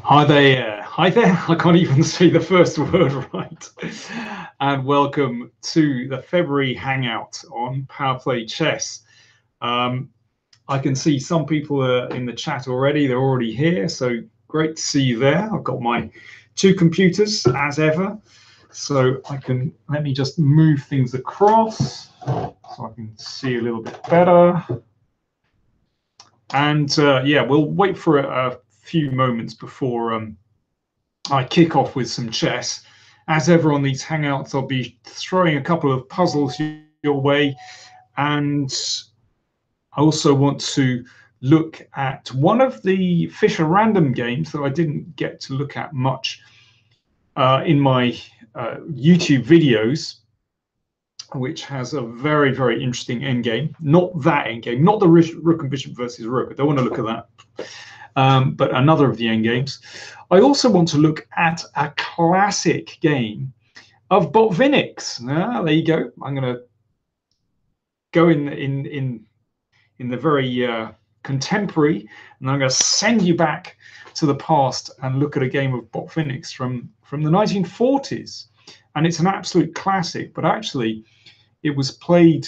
Hi there. Hi there. I can't even say the first word right. And welcome to the February Hangout on Power Play Chess. I can see some people are in the chat already. They're already here. So great to see you there. I've got my two computers as ever. So let me just move things across so I can see a little bit better. And yeah, we'll wait for a few moments before I kick off with some chess. As ever on these Hangouts, I'll be throwing a couple of puzzles your way. And I also want to look at one of the Fisher Random games that I didn't get to look at much in my YouTube videos, which has a very, very interesting endgame. Not that endgame, not the Rook and Bishop versus Rook. I don't want to look at that. But another of the endgames. I also want to look at a classic game of Botvinnik's. There you go. I'm going to go in the very contemporary, and I'm going to send you back to the past and look at a game of Botvinnik's from the 1940s. And it's an absolute classic, but actually it was played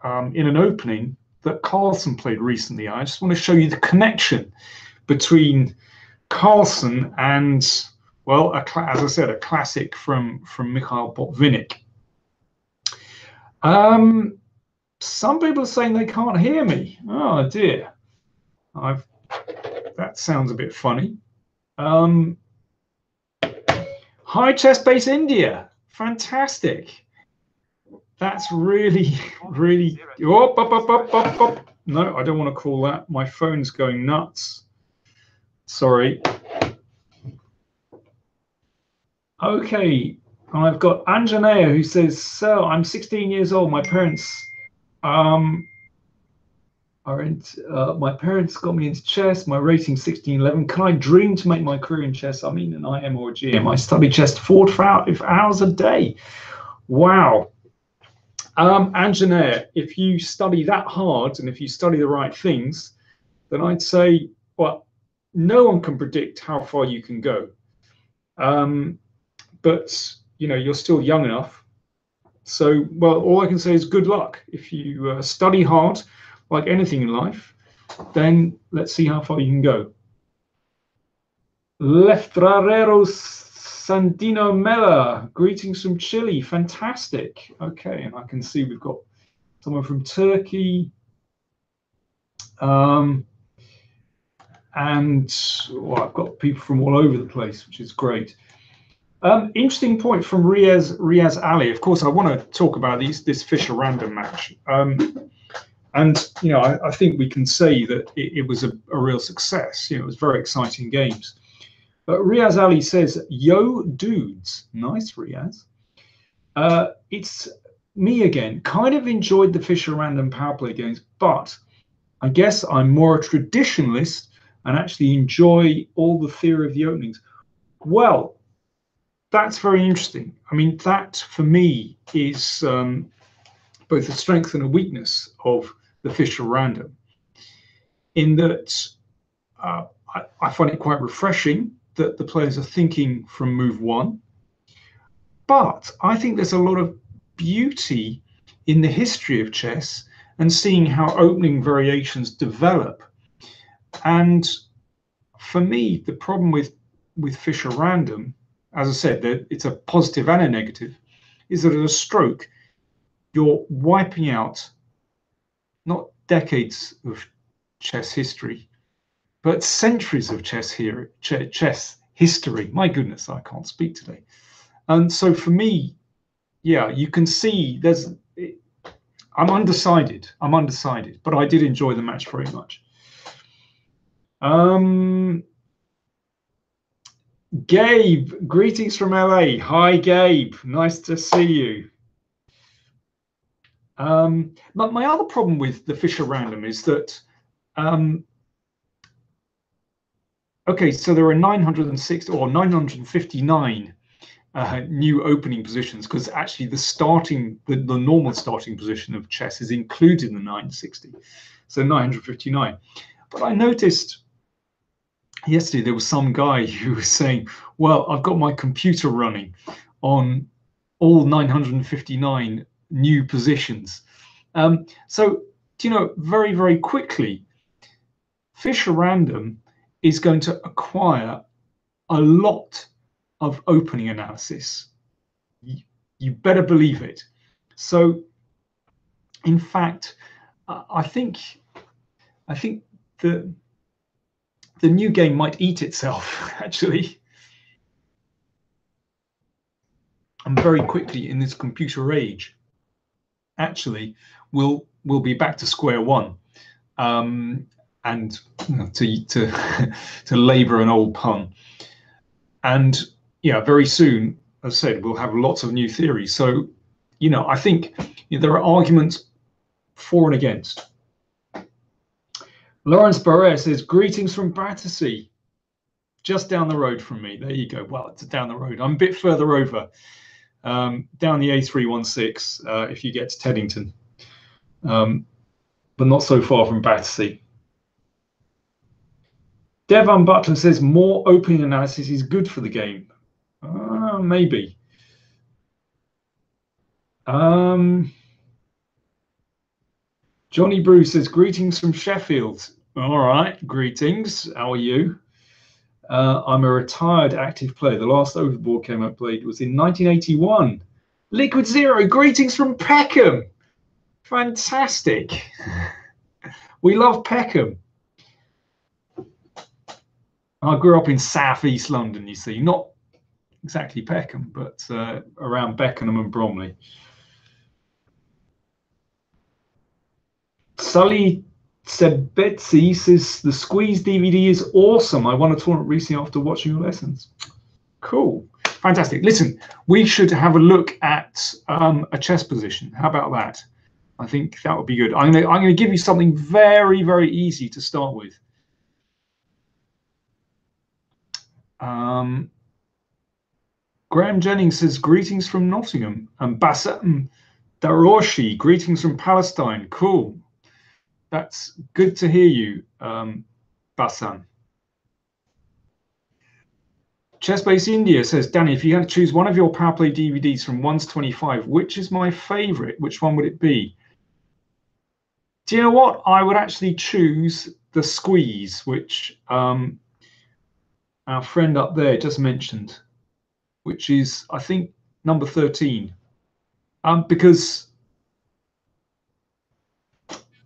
in an opening that Carlsen played recently. I just want to show you the connection between Carlsen and, well, as I said, a classic from Mikhail Botvinnik. Some people are saying they can't hear me. Oh dear, that sounds a bit funny. Hi, Chess Base India, fantastic. That's really, really. Oh, no, I don't want to call that. My phone's going nuts. Sorry. Okay, I've got Anjanea who says, "So I'm 16 years old. My parents my parents got me into chess. My rating's 1611. Can I dream to make my career in chess? I mean, an IM or a GM. I study chess 4 to 5 hours a day." Wow. Anjanea, if you study that hard and if you study the right things, then I'd say, well, no one can predict how far you can go. But, you know, you're still young enough. So, well, all I can say is good luck. If you study hard, like anything in life, then let's see how far you can go. Leftrareros Sandino Mella, greetings from Chile. Fantastic. Okay, and I can see we've got someone from Turkey. And well, I've got people from all over the place, which is great. Interesting point from Riaz Ali. Of course, I want to talk about this Fisher Random match. And, you know, I think we can say that it was a real success. You know, it was very exciting games. But Riaz Ali says, "Yo, dudes." Nice, Riaz. It's me again. Kind of enjoyed the Fisher Random power play games, but I guess I'm more a traditionalist and actually enjoy all the theory of the openings. Well, that's very interesting. I mean, that for me is both a strength and a weakness of the Fisher Random, in that I find it quite refreshing that the players are thinking from move one. But I think there's a lot of beauty in the history of chess and seeing how opening variations develop. And for me, the problem with Fisher Random, as I said, it's a positive and a negative, is that at a stroke, you're wiping out not decades of chess history, but centuries of chess history. My goodness, I can't speak today. And so for me, yeah, you can see I'm undecided, but I did enjoy the match very much. Gabe, greetings from LA. Hi, Gabe. Nice to see you. But my other problem with the Fisher Random is that, okay, so there are 960 or 959 new opening positions, because actually the normal starting position of chess is included in the 960, so 959. But I noticed yesterday there was some guy who was saying, well, I've got my computer running on all 959 new positions. So, very, very quickly, Fisher Random is going to acquire a lot of opening analysis. You better believe it. So, in fact, I think the new game might eat itself, actually. And very quickly in this computer age, actually, we'll be back to square one. And to labour an old pun. And yeah, very soon, as I said, we'll have lots of new theories. So, I think there are arguments for and against. Lawrence Barrett says, greetings from Battersea, just down the road from me. There you go. Well, it's down the road. I'm a bit further over, down the A316 if you get to Teddington, but not so far from Battersea. Devon Butler says, more opening analysis is good for the game. Maybe. Johnny Bruce says, greetings from Sheffield. All right, greetings. How are you? I'm a retired active player. The last Overboard game I played was in 1981. Liquid Zero, greetings from Peckham. Fantastic. We love Peckham. I grew up in southeast London, you see, not exactly Peckham, but around Beckenham and Bromley. Sully said, Betsy says, the Squeeze DVD is awesome. I won a tournament recently after watching your lessons. Cool. Fantastic. Listen, we should have a look at a chess position. How about that? I think that would be good. I'm going to give you something very, very easy to start with. Graham Jennings says, greetings from Nottingham. And Bassam Daroshi, greetings from Palestine. Cool. That's good to hear you, Bassam. Chessbase India says, Danny, if you had to choose one of your Power Play DVDs from 1 to 25, which is my favorite? Which one would it be? Do you know what? I would actually choose the Squeeze, which our friend up there just mentioned, which is, I think, number 13. Because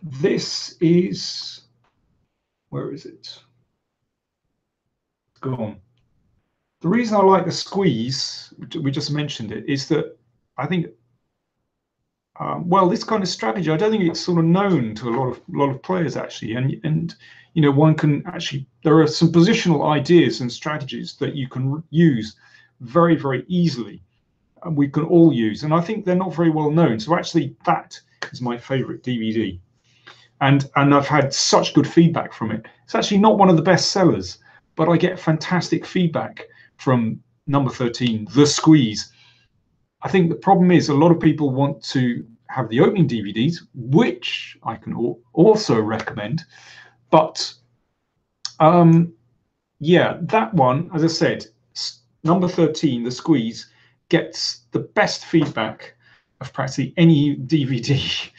this is, where is it? It's gone. The reason I like the Squeeze, we just mentioned it, is that I think, well, this kind of strategy, I don't think it's sort of known to a lot of players actually, and one can actually, there are some positional ideas and strategies that you can use very, very easily, and we can all use, and I think they're not very well known. So actually, that is my favorite DVD, and I've had such good feedback from it. It's actually not one of the best sellers, but I get fantastic feedback from number 13, The Squeeze. I think the problem is a lot of people want to have the opening DVDs, which I can also recommend. But yeah, that one, as I said, number 13, The Squeeze, gets the best feedback of practically any DVD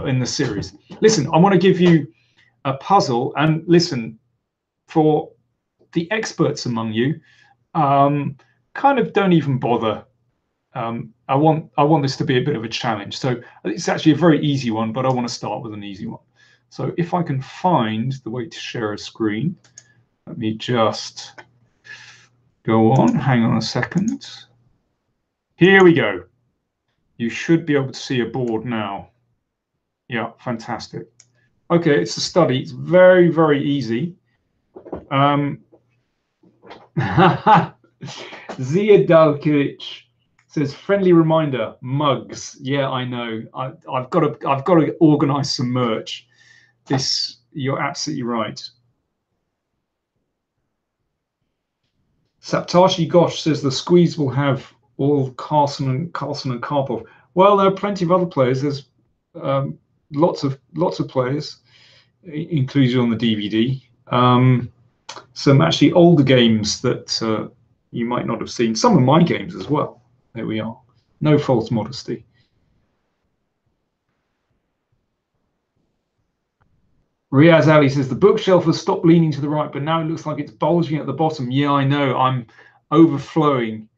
in the series. Listen, I want to give you a puzzle, and listen, for the experts among you, kind of don't even bother. I want this to be a bit of a challenge. So it's actually a very easy one, but I want to start with an easy one. So if I can find the way to share a screen, let me just go on. Hang on a second. Here we go. You should be able to see a board now. Yeah, fantastic. Okay, it's a study. It's very, very easy. Zia Dalkiewicz says, friendly reminder, mugs. Yeah, I know. I've got to organize some merch. You're absolutely right. Saptarshi Gosh says the Squeeze will have all Carlson and Karpov. Well, there are plenty of other players. There's lots of players included on the DVD. some actually older games that you might not have seen. Some of my games as well. There we are. No false modesty. Riaz Ali says the bookshelf has stopped leaning to the right, but now it looks like it's bulging at the bottom. Yeah, I know. I'm overflowing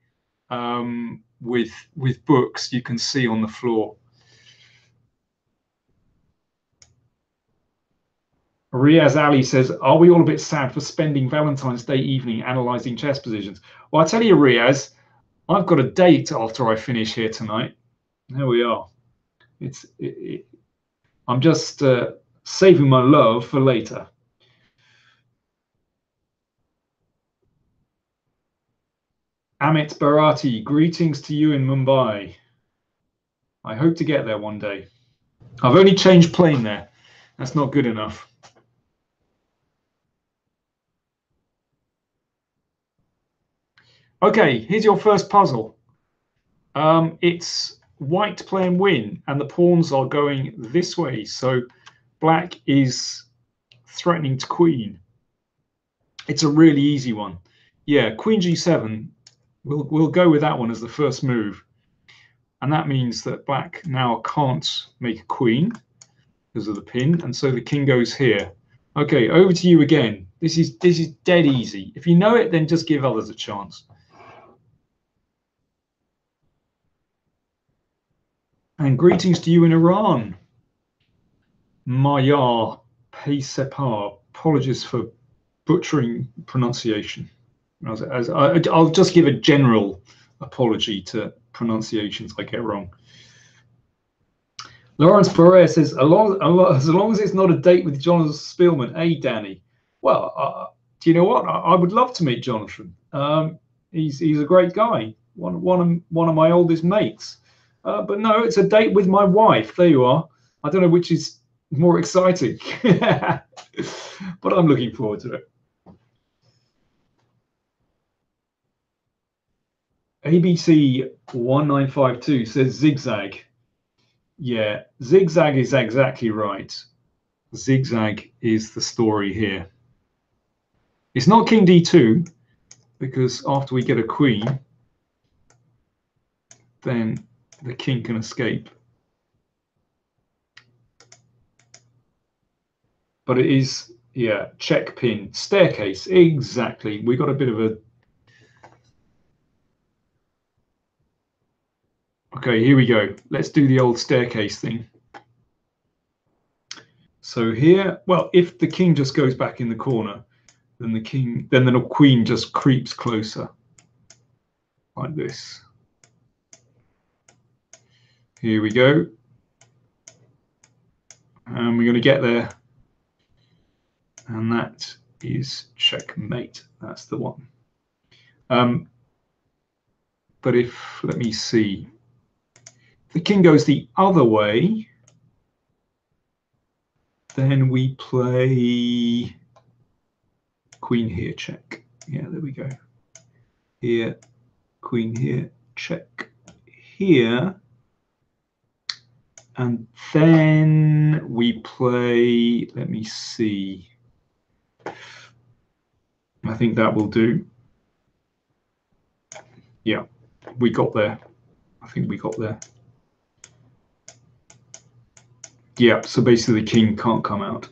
with books. You can see on the floor. Riaz Ali says, "Are we all a bit sad for spending Valentine's Day evening analysing chess positions?" Well, I tell you, Riaz, I've got a date after I finish here tonight. There we are. I'm just saving my love for later. Amit Bharati, greetings to you in Mumbai. I hope to get there one day. I've only changed plane there. That's not good enough. Okay, here's your first puzzle. It's white playing win, and the pawns are going this way. So black is threatening to queen. It's a really easy one. Yeah, queen g7. We'll go with that one as the first move. And that means that black now can't make a queen because of the pin, and so the king goes here. Okay, over to you again. This is dead easy. If you know it, then just give others a chance. And greetings to you in Iran. Maya Paysepar. Apologies for butchering pronunciation. I'll just give a general apology to pronunciations I get wrong. Lawrence Perez says, as long as it's not a date with Jonathan Spielman. Hey, Danny. Well, do you know what? I would love to meet Jonathan. He's a great guy. One of my oldest mates. But no, it's a date with my wife. There you are. I don't know which is more exciting, but I'm looking forward to it. ABC 1952 says zigzag. Yeah, zigzag is exactly right. Zigzag is the story here. It's not king d2, because after we get a queen, then the king can escape. But it is, yeah, check pin, staircase, exactly. We got a bit of a... Okay, here we go. Let's do the old staircase thing. So here, well, if the king just goes back in the corner, then the queen just creeps closer, like this. Here we go. And we're going to get there. And that is checkmate. That's the one. But if, let me see, if the king goes the other way, then we play queen here, check. Yeah, there we go. Here, queen here, check here. And then we play, let me see. I think that will do. Yeah, we got there. I think we got there. Yeah, so basically the king can't come out.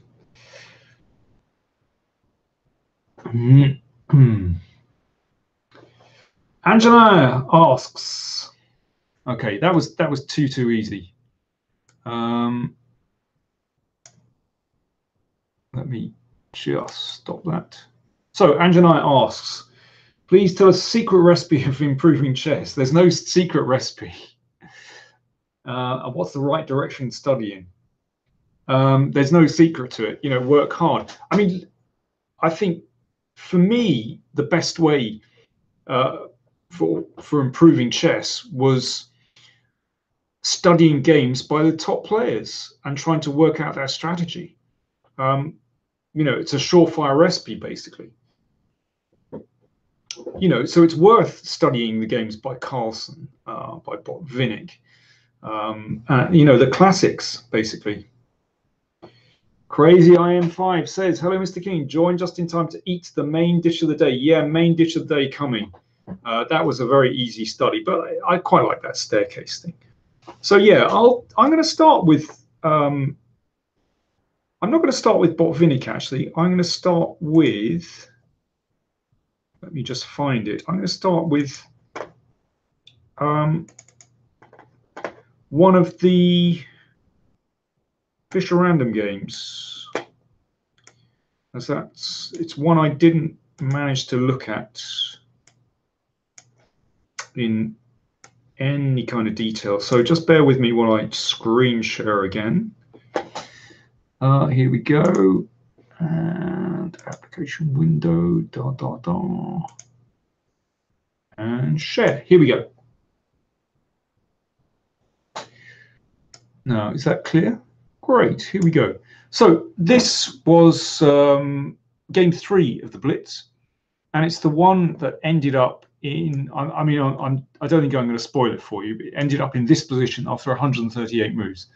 Angela asks, okay, that was too easy. Let me just stop that. So Angela asks, please tell us a secret recipe of improving chess. There's no secret recipe. What's the right direction studying? There's no secret to it. You know, work hard. I mean, I think for me, the best way for improving chess was studying games by the top players and trying to work out their strategy. You know, it's a surefire recipe, basically. You know, so it's worth studying the games by Carlsen, by Botvinnik, you know, the classics, basically. Crazy IM5 says, hello, Mr. King. Join just in time to eat the main dish of the day. Yeah, main dish of the day coming. That was a very easy study, but I quite like that staircase thing. So yeah, I'm going to start with. I'm not going to start with Botvinnik actually. I'm going to start with. Let me just find it. I'm going to start with one of the Fischer Random games. As it's one I didn't manage to look at in any kind of detail. So just bear with me while I screen share again. Here we go. And application window, and share. Here we go. Now, is that clear? Great, here we go. So this was game 3 of the Blitz, and it's the one that ended up in, I don't think I'm going to spoil it for you, but it ended up in this position after 138 moves.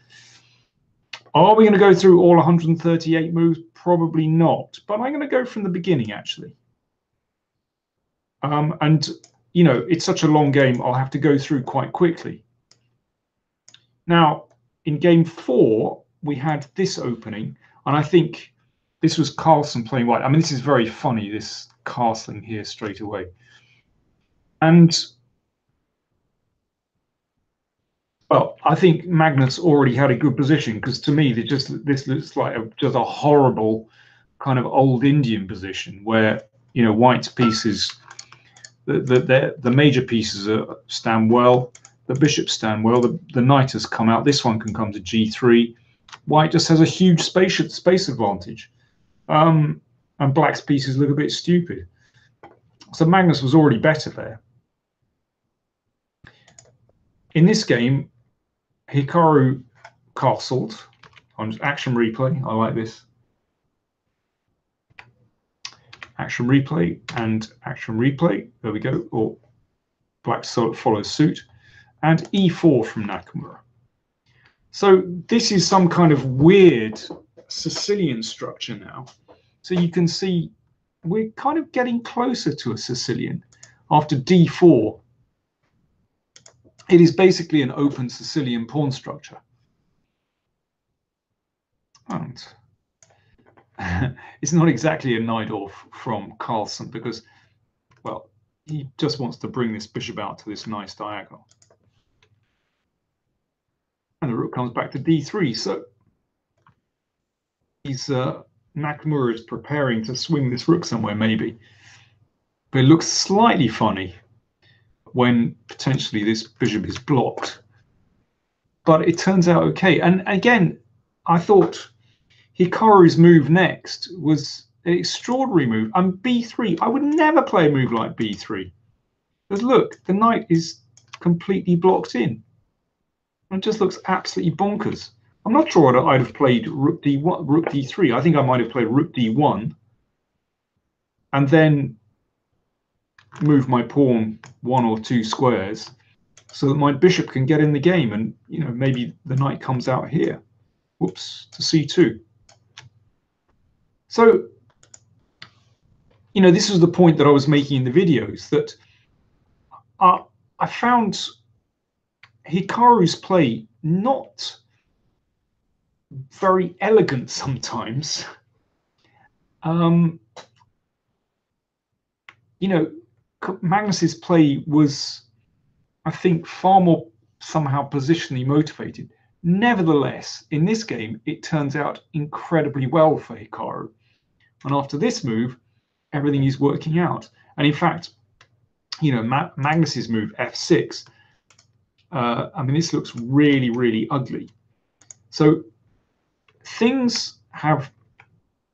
Are we going to go through all 138 moves? Probably not, but I'm going to go from the beginning, actually. And, you know, it's such a long game, I'll have to go through quite quickly. Now, in game 4, we had this opening, and I think this was Carlsen playing white. I mean, this is very funny, this castling here straight away. And, well, I think Magnus already had a good position, because to me, this looks like just a horrible kind of old Indian position where, you know, white's pieces, the major pieces stand well, the bishops stand well, the knight has come out, this one can come to g3. White just has a huge space advantage. And black's pieces look a bit stupid. So Magnus was already better there. In this game, Hikaru castled on action replay. I like this. Action replay and action replay. There we go. Or black follows suit. And e4 from Nakamura. So this is some kind of weird Sicilian structure now. So you can see we're kind of getting closer to a Sicilian. After d4, it is basically an open Sicilian pawn structure. And it's not exactly a knight off from Carlsen because, well, he just wants to bring this bishop out to this nice diagonal. And the rook comes back to d3. So he's Nakamura is preparing to swing this rook somewhere, maybe. But it looks slightly funny when potentially this bishop is blocked. But it turns out okay. And again, I thought Hikaru's move next was an extraordinary move. And b3, I would never play a move like b3. Because look, the knight is completely blocked in. It just looks absolutely bonkers. I'm not sure I'd have played rook d1, rook d3. I think I might have played rook d1 and then move my pawn 1 or 2 squares so that my bishop can get in the game, and you know, maybe the knight comes out here. Whoops, to c2. So, you know, this was the point that I was making in the videos, that I found Hikaru's play not very elegant sometimes. You know, Magnus's play was, I think, far more somehow positionally motivated. Nevertheless, in this game, it turns out incredibly well for Hikaru. And after this move, everything is working out. And in fact, you know, Magnus's move, f6, I mean, this looks really, really ugly. So things have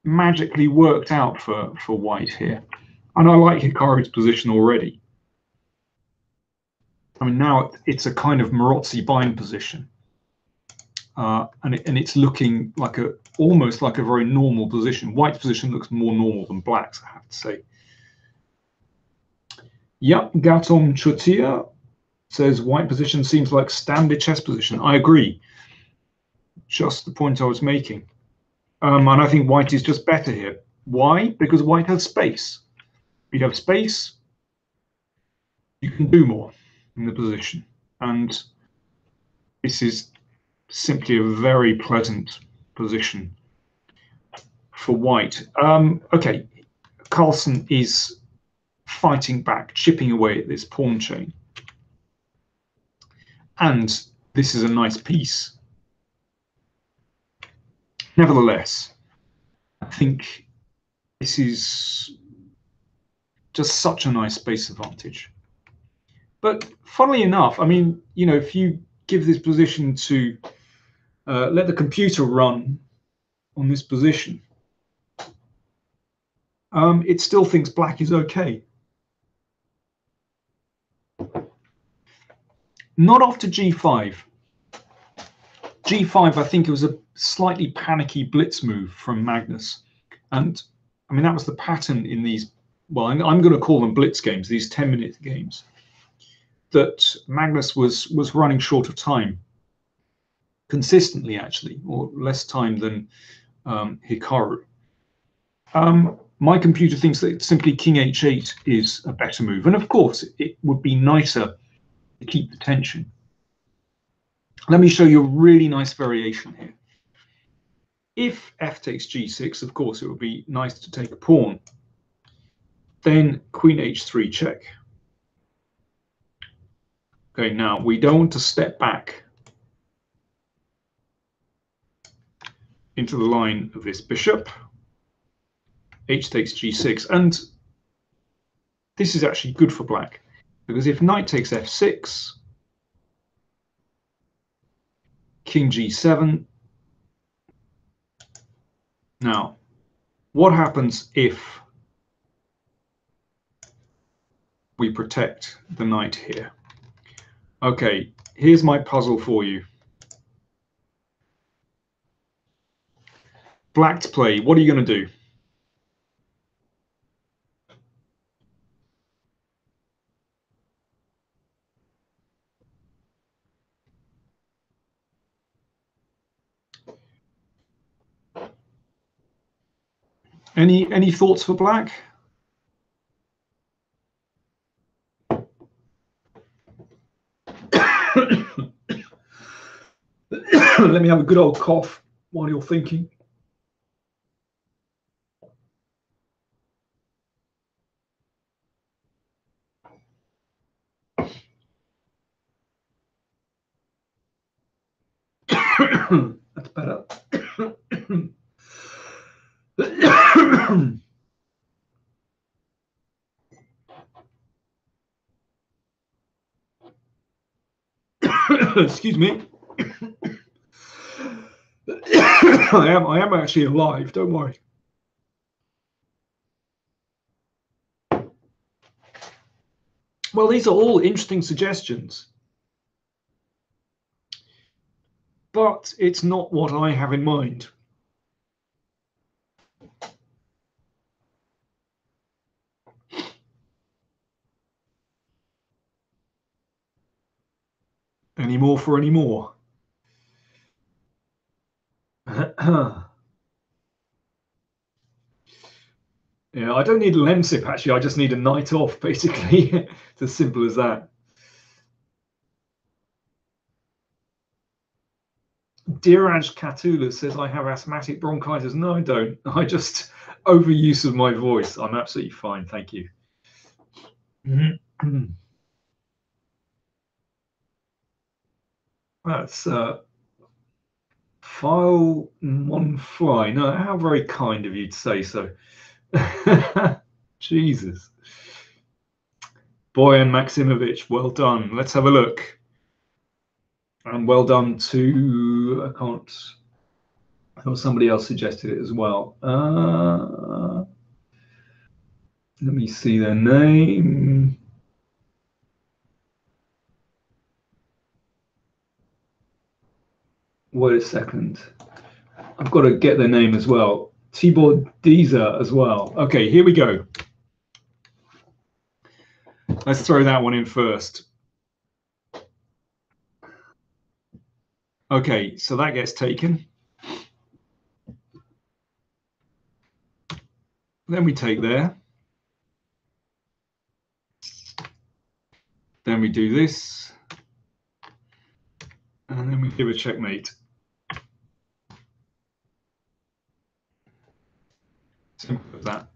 magically worked out for white here. And I like Hikaru's position already. I mean, now it's a kind of Marozzi bind position. And it's looking like almost like a very normal position. White's position looks more normal than black's, I have to say. Yep, Gautam Chotia says white position seems like standard chess position. I agree. Just the point I was making. And I think white is just better here. Why? Because white has space. If you have space, you can do more in the position. And this is simply a very pleasant position for white. Okay, Carlsen is fighting back, chipping away at this pawn chain. And this is a nice piece. Nevertheless, I think this is just such a nice space advantage. But funnily enough, I mean, you know, if you give this position to let the computer run on this position, it still thinks black is okay. Not after g5. g5, I think it was a slightly panicky blitz move from Magnus. And I mean, that was the pattern in these, well, I'm going to call them blitz games, these 10-minute games, that Magnus was running short of time consistently, actually, or less time than Hikaru. My computer thinks that simply king h8 is a better move. And of course, it would be nicer to keep the tension. Let me show you a really nice variation here. If f takes g6, of course, it would be nice to take a pawn. Then queen h3 check. Okay, now we don't want to step back into the line of this bishop. H takes g6, and this is actually good for black, because if knight takes f6, king g7. Now, what happens if we protect the knight here? Okay, here's my puzzle for you. Black to play, what are you going to do? Any thoughts for black? Let me have a good old cough while you're thinking. That's better. Excuse me. I am actually alive, don't worry. Well, these are all interesting suggestions, but it's not what I have in mind. Any more for any more? Yeah, I don't need a Lemsip, actually. I just need a night off, basically. It's as simple as that. Diraj Katula says, I have asthmatic bronchitis. No, I don't. I just overuse of my voice. I'm absolutely fine. Thank you. That's file one fly. No, how very kind of you to say so. Jesus. Boyan Maximovich, well done. Let's have a look. And well done to, I can't, or somebody else suggested it as well. Let me see their name. Wait a second. I've got to get their name as well. Tibor Deezer as well. Okay, here we go. Let's throw that one in first. Okay, so that gets taken. Then we take there. Then we do this. And then we give a checkmate. Simple as that.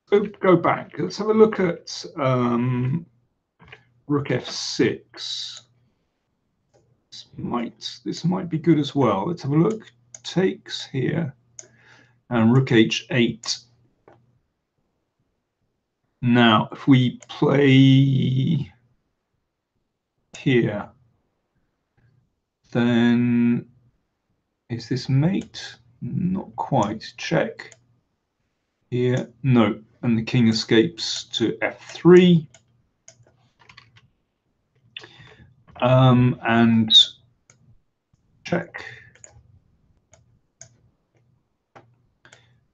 So go back. Let's have a look at Rook F6. This might be good as well. Let's have a look. Takes here. And Rook H8. Now, if we play here, then is this mate? Not quite. Check. Here, no. And the king escapes to F3. And check.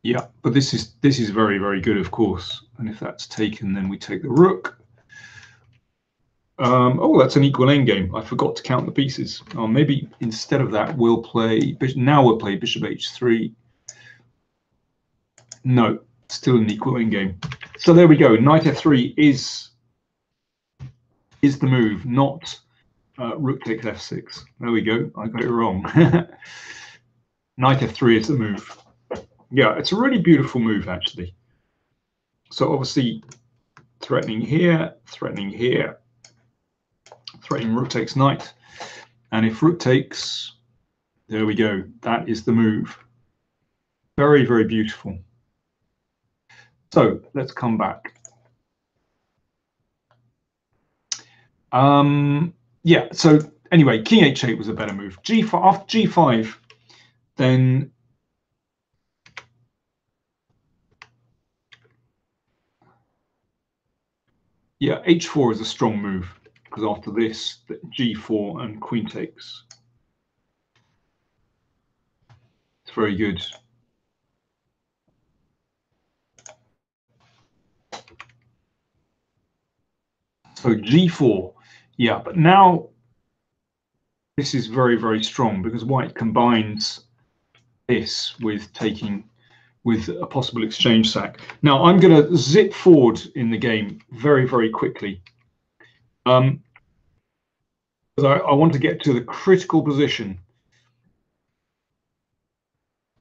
Yeah, but this is very, very good, of course. And if that's taken, then we take the rook. Oh, that's an equal endgame. I forgot to count the pieces. Oh, maybe instead of that, we'll play. Now we'll play bishop h3. No, still an equal endgame. So there we go. Knight f3 is the move, not rook takes f6. There we go. I got it wrong. Knight f3 is the move. Yeah, it's a really beautiful move, actually. So obviously, threatening here, threatening here, threatening rook takes knight. And if rook takes, there we go. That is the move. Very, very beautiful. So let's come back. Yeah, so anyway, king h8 was a better move. G5, after g5, then yeah, h4 is a strong move, because after this, g4 and queen takes. It's very good. So g4, yeah, but now this is very, very strong because white combines this with a possible exchange sack. Now I'm going to zip forward in the game very, very quickly. Because I want to get to the critical position.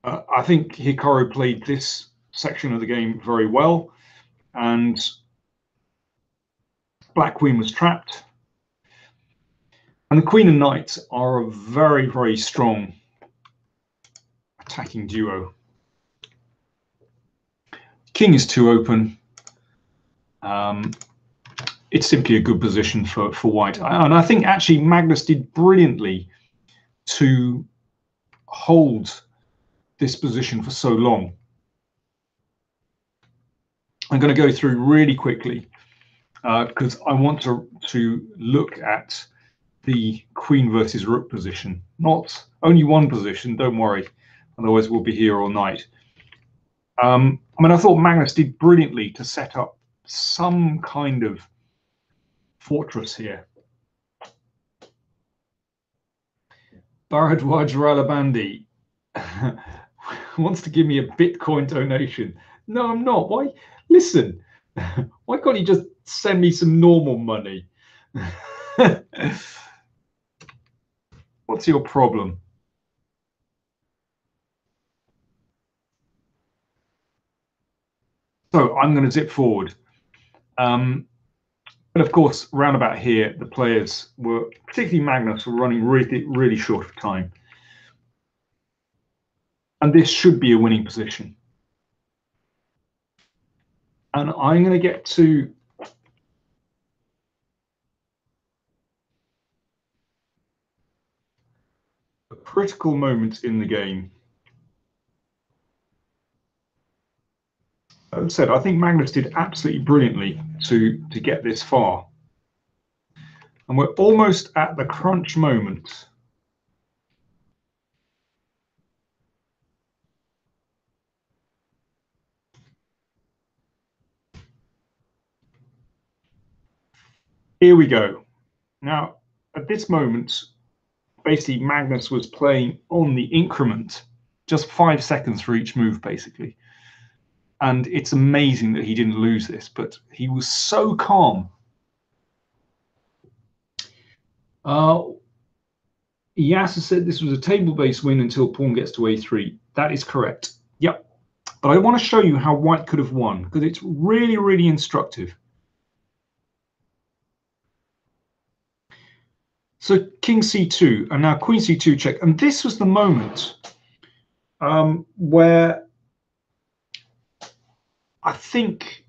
I think Hikaru played this section of the game very well, and Black Queen was trapped. And the Queen and Knight are a very, very strong attacking duo. King is too open. It's simply a good position for white. And I think actually Magnus did brilliantly to hold this position for so long. I'm going to go through really quickly because I want to look at the queen versus rook position. Not only one position, don't worry, otherwise we'll be here all night. I mean, I thought Magnus did brilliantly to set up some kind of fortress here. Bharadwaj Ralabandi wants to give me a Bitcoin donation. No, I'm not. Why? Listen, why can't you just send me some normal money? What's your problem? So I'm going to zip forward. But of course, round about here, the players were, particularly Magnus, were running really, really short of time. And this should be a winning position. And I'm going to get to a critical moment in the game. As I said, I think Magnus did absolutely brilliantly to get this far. And we're almost at the crunch moment. Here we go. Now, at this moment, basically Magnus was playing on the increment, just 5 seconds for each move, basically. And it's amazing that he didn't lose this, but he was so calm. Yasser said this was a table-based win until pawn gets to a3. That is correct. Yep. But I want to show you how white could have won, because it's really, really instructive. So king c2, and now queen c2 check. And this was the moment where I think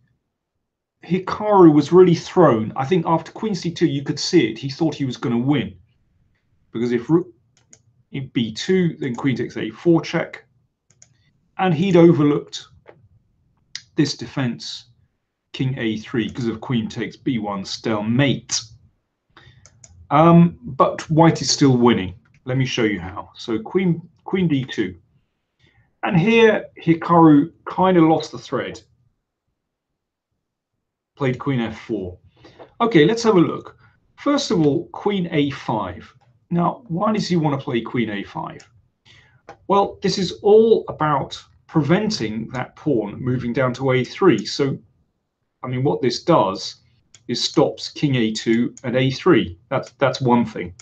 Hikaru was really thrown. I think after queen c2, you could see it. He thought he was going to win. Because if rook in b2, then queen takes a4 check. And he'd overlooked this defense, king a3, because of queen takes b1 stalemate. But white is still winning. Let me show you how. So queen d2. And here Hikaru kind of lost the thread. Played queen f4. Okay, let's have a look. First of all, queen a5. Now, why does he want to play queen a5? Well, this is all about preventing that pawn moving down to a3. So, I mean, what this does is stops king a2 and a3. That's one thing.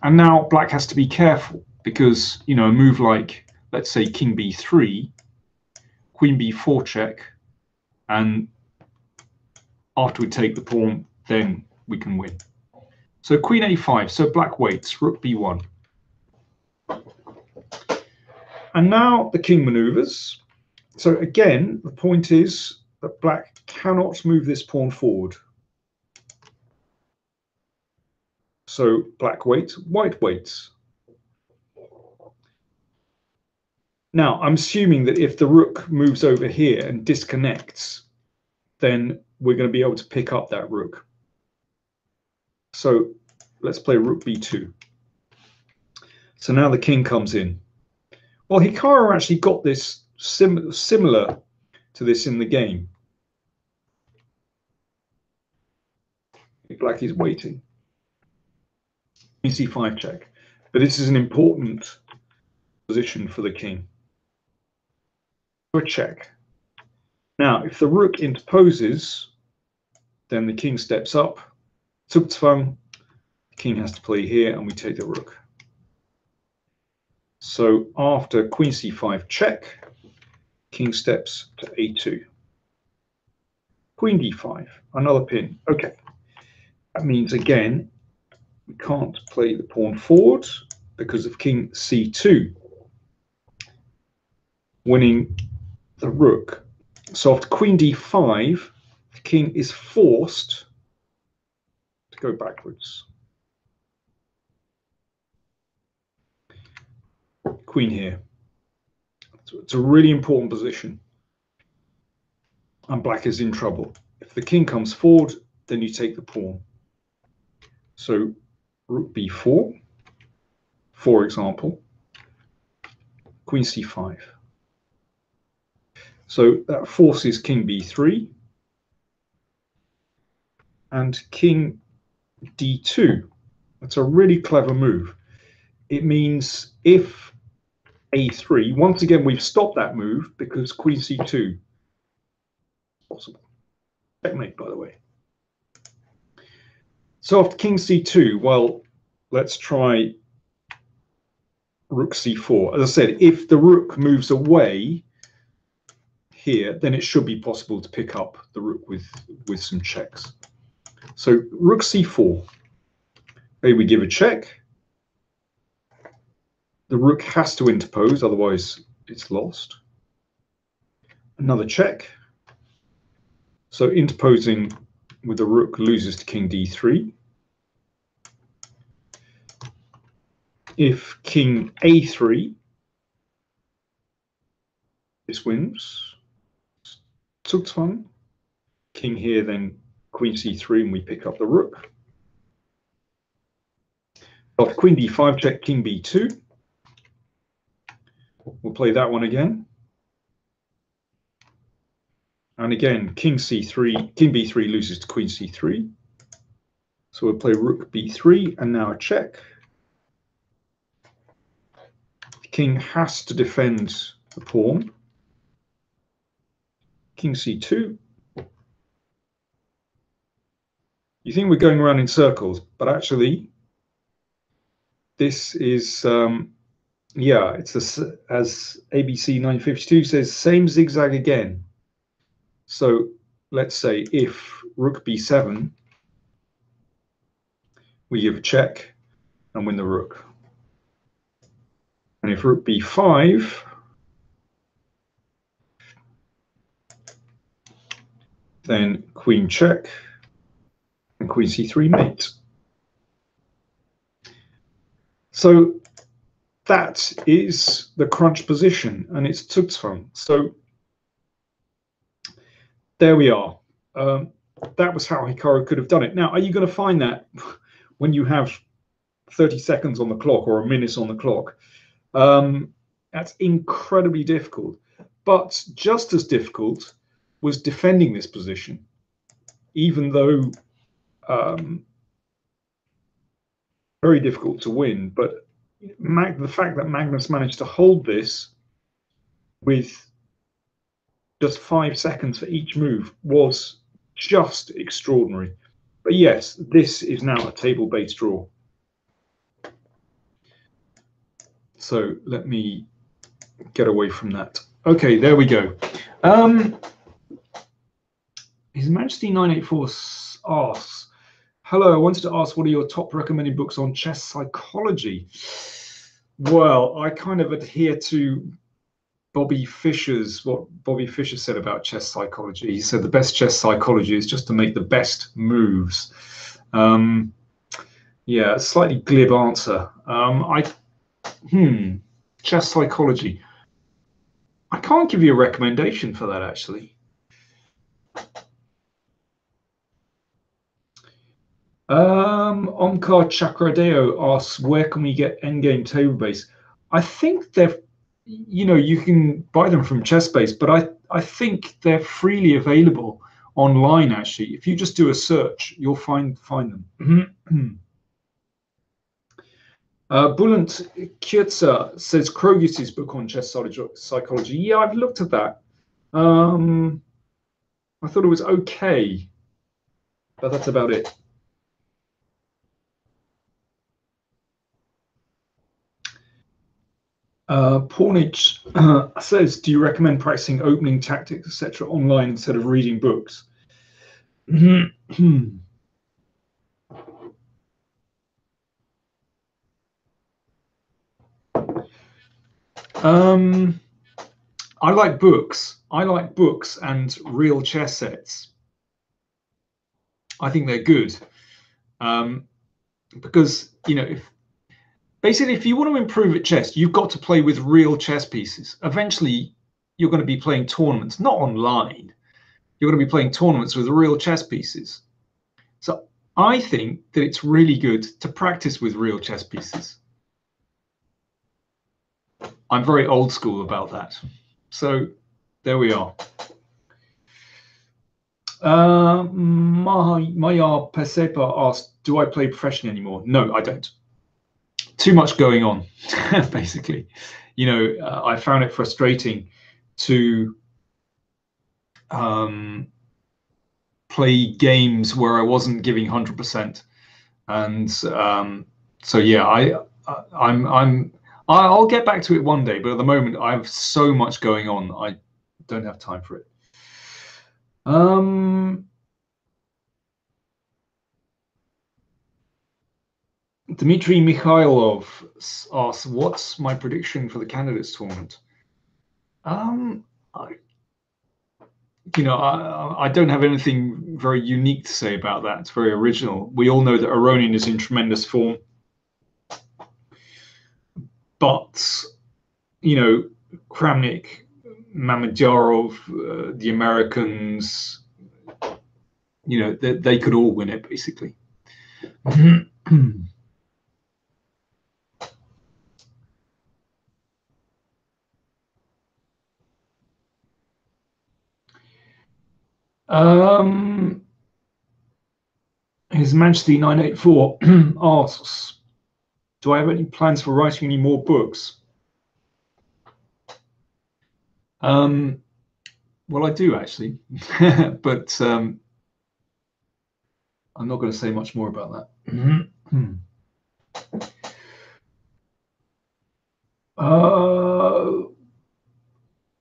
And now black has to be careful because, you know, a move like, let's say, king b3, queen b4 check, and after we take the pawn, then we can win. So queen a5, so black waits, rook b1. And now the king maneuvers. So again, the point is that black cannot move this pawn forward. So black waits, white waits. Now, I'm assuming that if the rook moves over here and disconnects, then we're going to be able to pick up that rook. So let's play rook b2. So now the king comes in. Well, Hikaru actually got this similar to this in the game. Black is waiting. c5 check. But this is an important position for the king. A check. Now, if the rook interposes, then the king steps up. Zugzwang, the king has to play here, and we take the rook. So after queen c5 check, king steps to a2. Queen d5, another pin. Okay. That means, again, we can't play the pawn forward because of king c2, winning the rook. So after queen d5, the king is forced to go backwards. Queen here. So it's a really important position. And black is in trouble. If the king comes forward, then you take the pawn. So rook b4, for example, queen c5. So that forces king b3 and king d2. That's a really clever move. It means if a3, once again we've stopped that move because queen c2 is possible. Checkmate, by the way. So after king c2, well, let's try rook c4. As I said, if the rook moves away here, then it should be possible to pick up the rook with some checks. So rook c4. Maybe we give a check. The rook has to interpose, otherwise it's lost. Another check. So interposing with the rook loses to king d3. If king a3, this wins. Zugzwang. King here, then queen c3, and we pick up the rook. After queen d5 check, king b2. We'll play that one again. And again, king c3, king b3 loses to queen c3. So we'll play rook b3 and now a check. The king has to defend the pawn. King c2. You think we're going around in circles, but actually this is, yeah, it's as ABC 952 says, same zigzag again. So let's say if rook b7, we give a check and win the rook. And if rook b5, then queen check and queen c3 mate. So that is the crunch position, and it's Zugzwang. So there we are. That was how Hikaru could have done it. Now, are you going to find that when you have 30 seconds on the clock or a minute on the clock? That's incredibly difficult. But just as difficult was defending this position, even though very difficult to win. But the fact that Magnus managed to hold this with just 5 seconds for each move was just extraordinary. But yes, this is now a table-based draw. So let me get away from that. Okay, there we go. His Majesty 984 asks, hello, I wanted to ask, what are your top recommended books on chess psychology? Well, I kind of adhere to what Bobby Fischer said about chess psychology. He said the best chess psychology is just to make the best moves. Yeah, slightly glib answer. Chess psychology. I can't give you a recommendation for that, actually. Omkar Chakradeo asks, where can we get endgame table base? I think they're, you can buy them from ChessBase, but I think they're freely available online, actually. If you just do a search, you'll find them. Bulent Kiertza says Krogis's book on chess psychology. Yeah, I've looked at that. I thought it was okay, but that's about it. Pornage says, do you recommend practicing opening tactics, etc., online instead of reading books? I like books. I like books and real chess sets. I think they're good because, if you want to improve at chess, you've got to play with real chess pieces. Eventually, you're going to be playing tournaments, not online. You're going to be playing tournaments with real chess pieces. So I think that it's really good to practice with real chess pieces. I'm very old school about that. So there we are. Maya Pesepa asked, do I play professionally anymore? No, I don't. Too much going on, basically. I found it frustrating to play games where I wasn't giving 100%. And so, yeah, I'll get back to it one day, but at the moment I have so much going on, I don't have time for it. Dmitry Mikhailov asks, what's my prediction for the candidates tournament? I don't have anything very unique to say about that. It's very original. We all know that Aronian is in tremendous form. But, Kramnik, Mamedyarov, the Americans, they could all win it, basically. His Majesty 984 asks, do I have any plans for writing any more books? Well, I do actually, but I'm not going to say much more about that.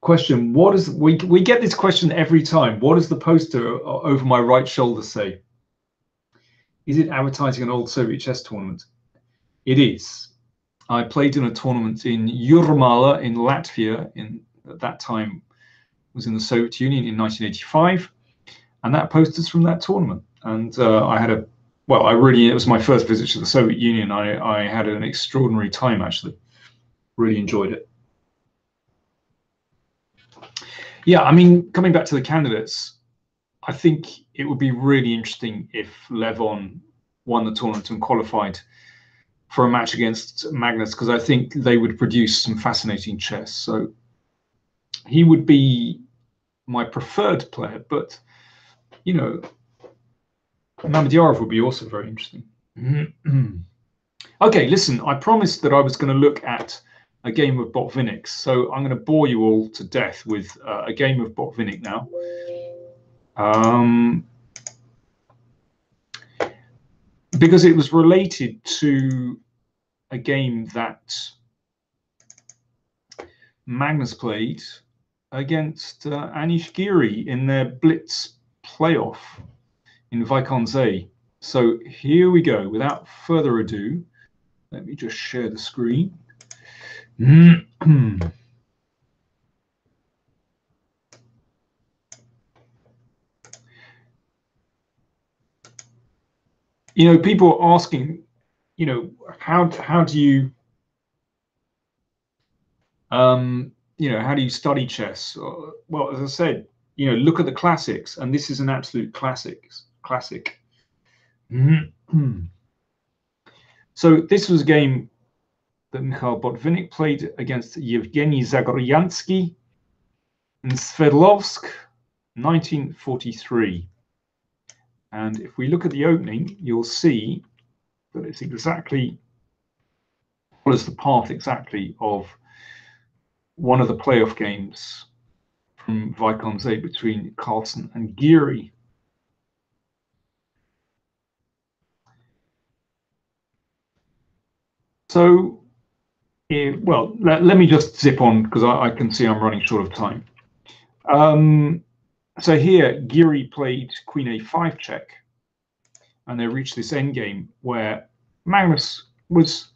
Question: what is we get this question every time? What does the poster over my right shoulder say? Is it advertising an old Soviet chess tournament? It is. I played in a tournament in Jurmala in Latvia. At that time, was in the Soviet Union in 1985, and that poster's from that tournament. And I had it was my first visit to the Soviet Union. I had an extraordinary time actually. Really enjoyed it. Yeah, I mean, coming back to the candidates, I think it would be really interesting if Levon won the tournament and qualified for a match against Magnus, because I think they would produce some fascinating chess. So he would be my preferred player, but you know, Mamedyarov would be also very interesting. Okay, listen, I promised that I was going to look at a game of Botvinnik, so I'm going to bore you all to death with a game of Botvinnik now. Because it was related to a game that Magnus played against Anish Giri in their Blitz playoff in Vaikonze. So here we go. Without further ado, let me just share the screen. You know, people are asking, you know, how do you you know, how do you study chess? Well, as I said, you know, look at the classics, and this is an absolute classic. So this was a game that Mikhail Botvinnik played against Yevgeny Zagoryansky in Sverdlovsk, 1943. And if we look at the opening, you'll see that it's exactly follows the path exactly of one of the playoff games from Vaikonze between Carlsen and Giri. So, well, let me just zip on because I can see I'm running short of time. So here, Giri played Queen A5 check, and they reached this endgame where Magnus was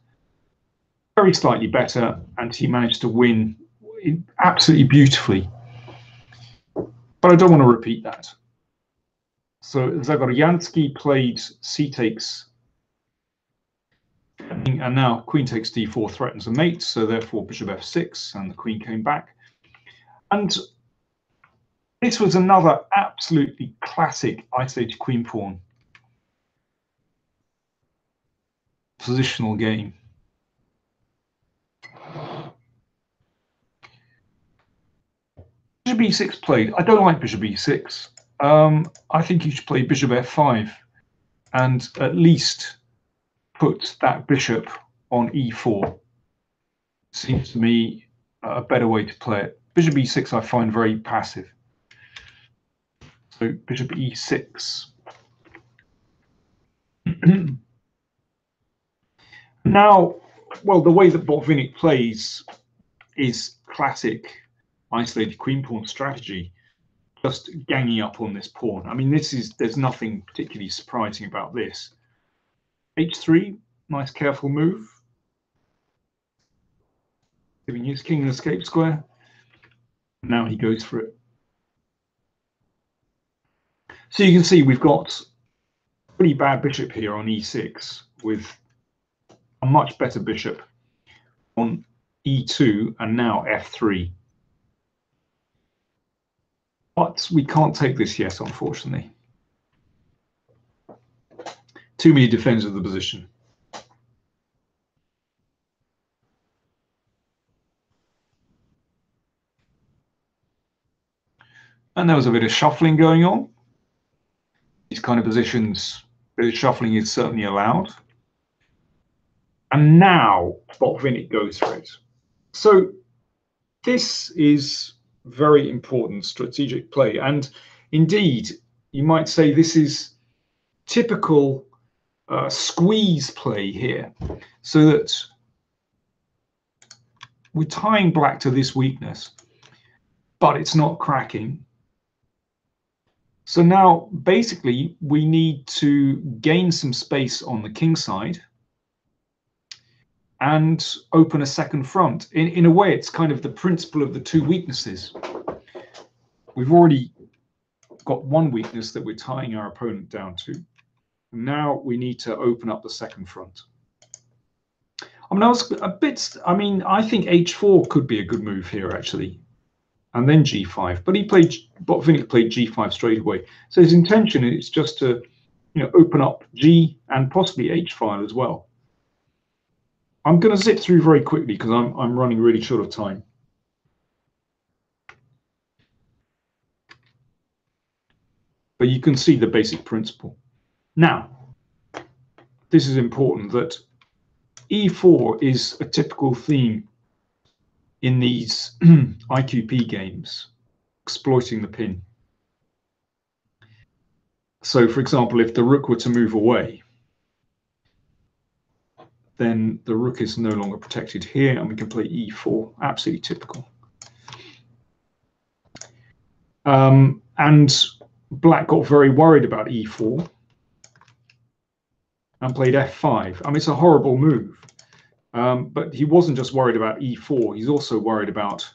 very slightly better, and he managed to win absolutely beautifully. But I don't want to repeat that. So Zagoryansky played C takes, and now Queen takes D4 threatens a mate, so therefore Bishop F6, and the Queen came back. And this was another absolutely classic isolated Queen pawn positional game. Bishop E6 played. I don't like Bishop E6. I think you should play Bishop F5 and at least put that bishop on E4. Seems to me a better way to play it. Bishop E6 I find very passive. So Bishop E6. Now, well, the way that Botvinnik plays is classic isolated queen pawn strategy, just ganging up on this pawn. I mean, there's nothing particularly surprising about this. H3, nice careful move, giving his king an escape square. Now he goes for it. So you can see we've got a pretty bad bishop here on E6 with a much better bishop on E2 and now F3. But we can't take this yet, unfortunately. Too many defenders of the position. And there was a bit of shuffling going on. These kind of positions The shuffling is certainly allowed. And now Botvinnik goes for it. So this is very important strategic play. And indeed, you might say this is typical squeeze play here, so that we're tying black to this weakness, but it's not cracking. So now basically we need to gain some space on the king side and open a second front. In a way, it's kind of the principle of the two weaknesses. We've already got one weakness that we're tying our opponent down to. Now we need to open up the second front. I mean, I think h4 could be a good move here, actually, and then g5. But Botvinnik played g5 straight away. So his intention is just to, open up g and possibly h file as well. I'm going to zip through very quickly because I'm running really short of time. But you can see the basic principle. Now, this is important, that e4 is a typical theme in these IQP games, exploiting the pin. So, for example, if the rook were to move away, then the rook is no longer protected here, and we can play e4. Absolutely typical. And black got very worried about e4 and played f5. I mean, it's a horrible move. But he wasn't just worried about e4. He's also worried about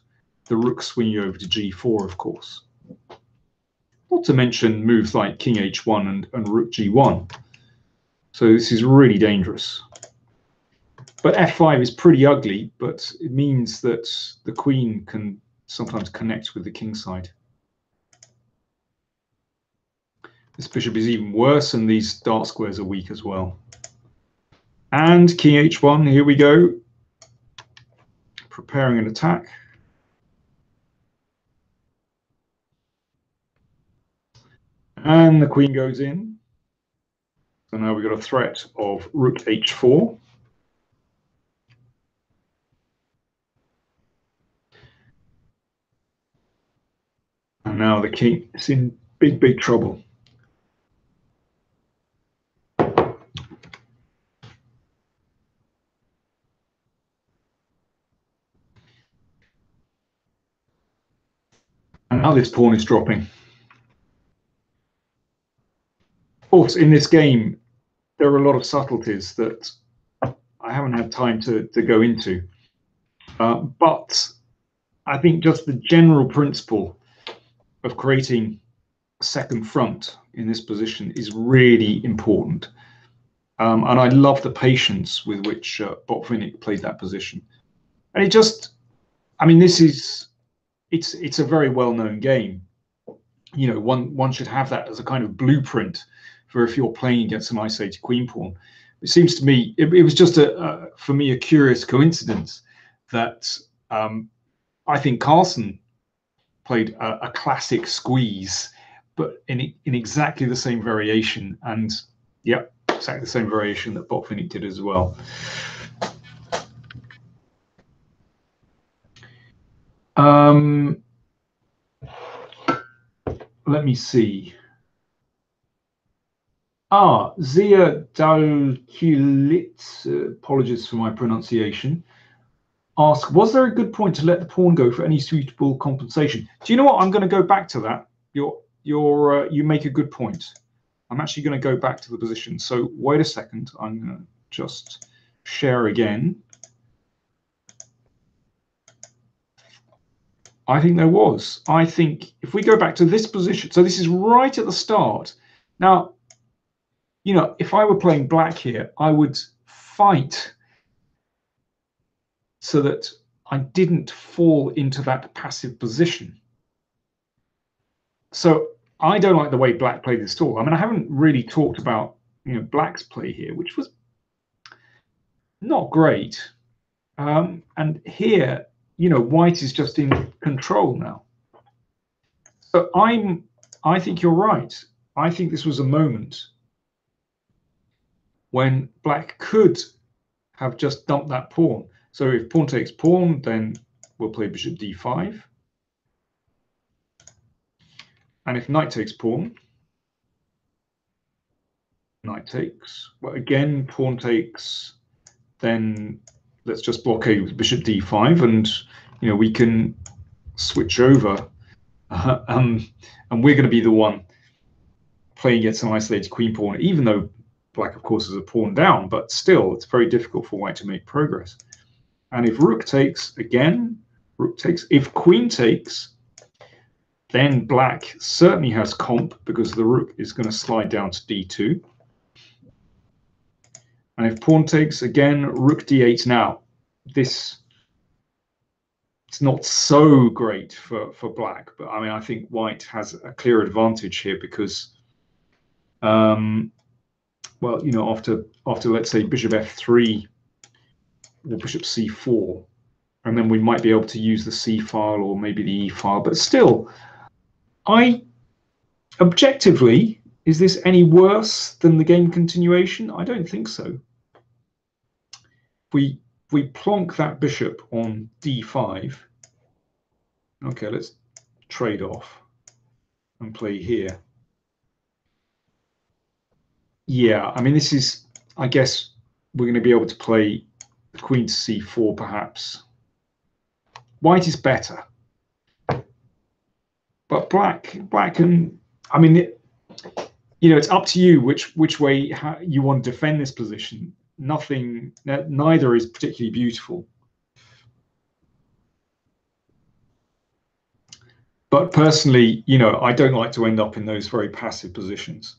the rook swinging over to g4, of course. Not to mention moves like king h1 and rook g1. So this is really dangerous. But f5 is pretty ugly, but it means that the queen can sometimes connect with the king side. This bishop is even worse, and these dark squares are weak as well. And king h1, here we go. Preparing an attack. And the queen goes in. So now we've got a threat of rook h4. And now the king is in big, big trouble. And now this pawn is dropping. Of course, in this game, there are a lot of subtleties that I haven't had time to go into. But I think just the general principle of creating a second front in this position is really important. And I love the patience with which Botvinnik played that position. And it just, I mean, it's a very well-known game. One should have that as a kind of blueprint for if you're playing against an isolated queen pawn. It seems to me, it was just for me, a curious coincidence that I think Carlsen played a classic squeeze, but in exactly the same variation, and yeah, exactly the same variation that Botvinnik did as well. Let me see. Zia Dalkulit, apologies for my pronunciation, ask, was there a good point to let the pawn go for any suitable compensation? Do you know what? I'm going to go back to that. You make a good point. I'm actually going to go back to the position. So wait a second. I'm going to just share again. I think there was. I think if we go back to this position, so this is right at the start. Now, if I were playing black here, I would fight so that I didn't fall into that passive position. So I don't like the way black played this at all. I mean, I haven't really talked about black's play here, which was not great. And here, white is just in control now. So I think you're right. I think this was a moment when black could have just dumped that pawn. So if pawn takes pawn, then we'll play bishop d5. And if knight takes pawn, knight takes. Well, again, pawn takes, then let's just blockade with bishop d5, and we can switch over, and we're going to be the one playing against an isolated queen pawn, even though black, of course, is a pawn down, but still, it's very difficult for white to make progress. And if rook takes, again, rook takes. If queen takes, then black certainly has comp, because the rook is going to slide down to d2. And if pawn takes, again, rook d8. Now, it's not so great for black, but I mean, I think white has a clear advantage here because, well, after let's say bishop f3 or bishop c4, and then we might be able to use the c file or maybe the e file. But still, objectively, is this any worse than the game continuation? I don't think so. We plonk that bishop on d5. Okay, let's trade off and play here. Yeah, I mean, this is, I guess we're going to be able to play queen to c4 perhaps. White is better, but black can, I mean, it's up to you which way you want to defend this position. Neither is particularly beautiful. But personally, I don't like to end up in those very passive positions.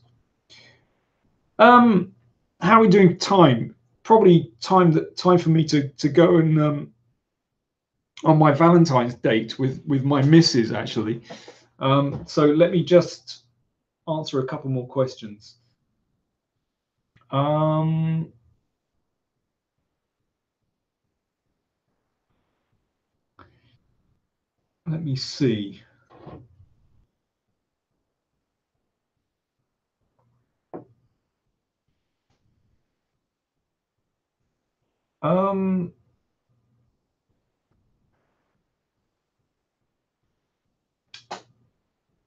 How are we doing time? Probably time for me to go and on my Valentine's date with my missus, actually. So let me just answer a couple more questions. Let me see.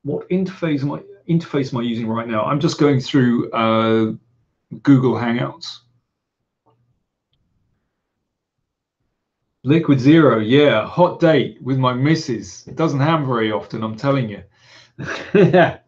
What interface am I using right now? I'm just going through Google Hangouts. Liquid Zero, yeah, hot date with my missus. It doesn't happen very often, I'm telling you. Yeah.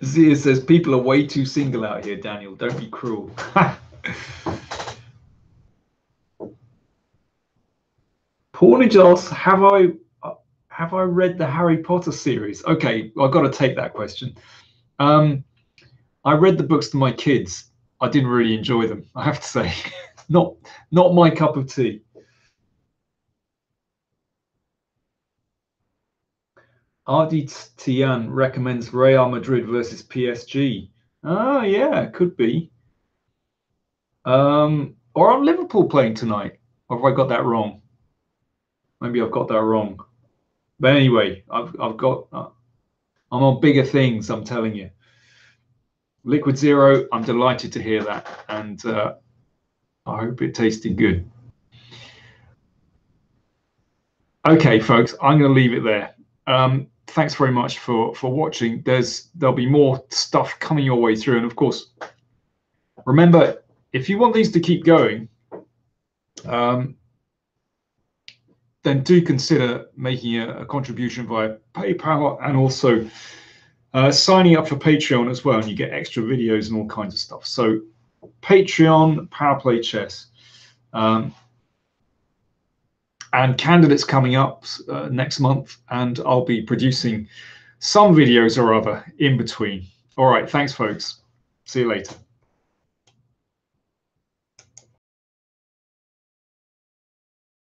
Zia says people are way too single out here, Daniel. Don't be cruel. Pornijos, have I read the Harry Potter series? Okay, I've got to take that question. I read the books to my kids. I didn't really enjoy them, I have to say. Not my cup of tea. Ardi Tian recommends Real Madrid versus PSG. Oh, yeah, could be. Or are Liverpool playing tonight? Or have I got that wrong? Maybe I've got that wrong. But anyway, I'm on bigger things, I'm telling you. Liquid Zero, I'm delighted to hear that. And I hope it tasted good. Okay, folks, I'm going to leave it there. Thanks very much for watching. There'll be more stuff coming your way through. And of course, remember, if you want these to keep going, then do consider making a contribution via PayPal and also signing up for Patreon as well. And you get extra videos and all kinds of stuff. So Patreon, Power Play Chess. And candidates coming up next month, and I'll be producing some videos or other in between. All right, thanks, folks. See you later.